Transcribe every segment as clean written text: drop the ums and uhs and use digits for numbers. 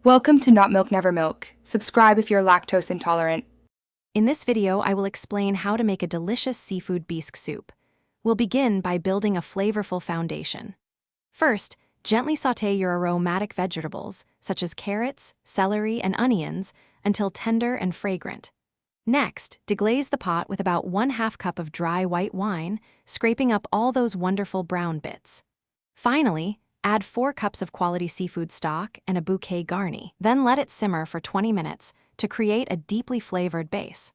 Welcome to Not Milk Never Milk. Subscribe if you're lactose intolerant. In this video, I will explain how to make a delicious seafood bisque soup. We'll begin by building a flavorful foundation. First, gently sauté your aromatic vegetables, such as carrots, celery, and onions, until tender and fragrant. Next, deglaze the pot with about 1/2 cup of dry white wine, scraping up all those wonderful brown bits. Finally, add 4 cups of quality seafood stock and a bouquet garni. Then let it simmer for 20 minutes to create a deeply flavored base.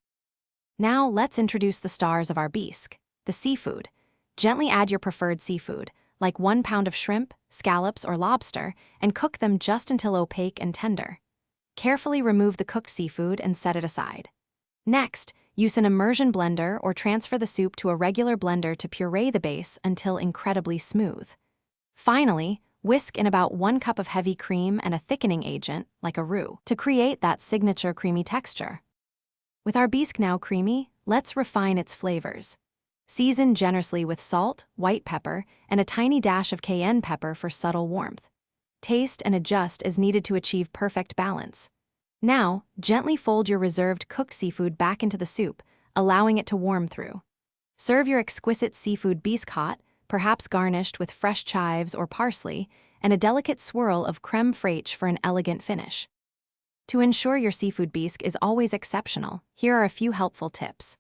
Now let's introduce the stars of our bisque, the seafood. Gently add your preferred seafood, like 1 pound of shrimp, scallops, or lobster, and cook them just until opaque and tender. Carefully remove the cooked seafood and set it aside. Next, use an immersion blender or transfer the soup to a regular blender to puree the base until incredibly smooth. Finally, whisk in about 1 cup of heavy cream and a thickening agent, like a roux, to create that signature creamy texture. With our bisque now creamy, let's refine its flavors. Season generously with salt, white pepper, and a tiny dash of cayenne pepper for subtle warmth. Taste and adjust as needed to achieve perfect balance. Now, gently fold your reserved cooked seafood back into the soup, allowing it to warm through. Serve your exquisite seafood bisque hot, perhaps garnished with fresh chives or parsley, and a delicate swirl of crème fraîche for an elegant finish. To ensure your seafood bisque is always exceptional, here are a few helpful tips.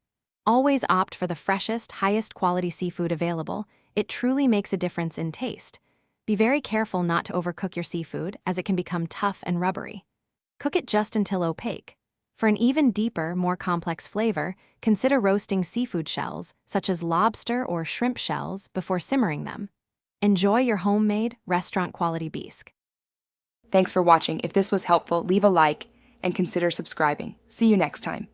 Always opt for the freshest, highest quality seafood available. It truly makes a difference in taste. Be very careful not to overcook your seafood, as it can become tough and rubbery. Cook it just until opaque. For an even deeper, more complex flavor, consider roasting seafood shells, such as lobster or shrimp shells, before simmering them. Enjoy your homemade, restaurant-quality bisque. Thanks for watching. If this was helpful, leave a like and consider subscribing. See you next time.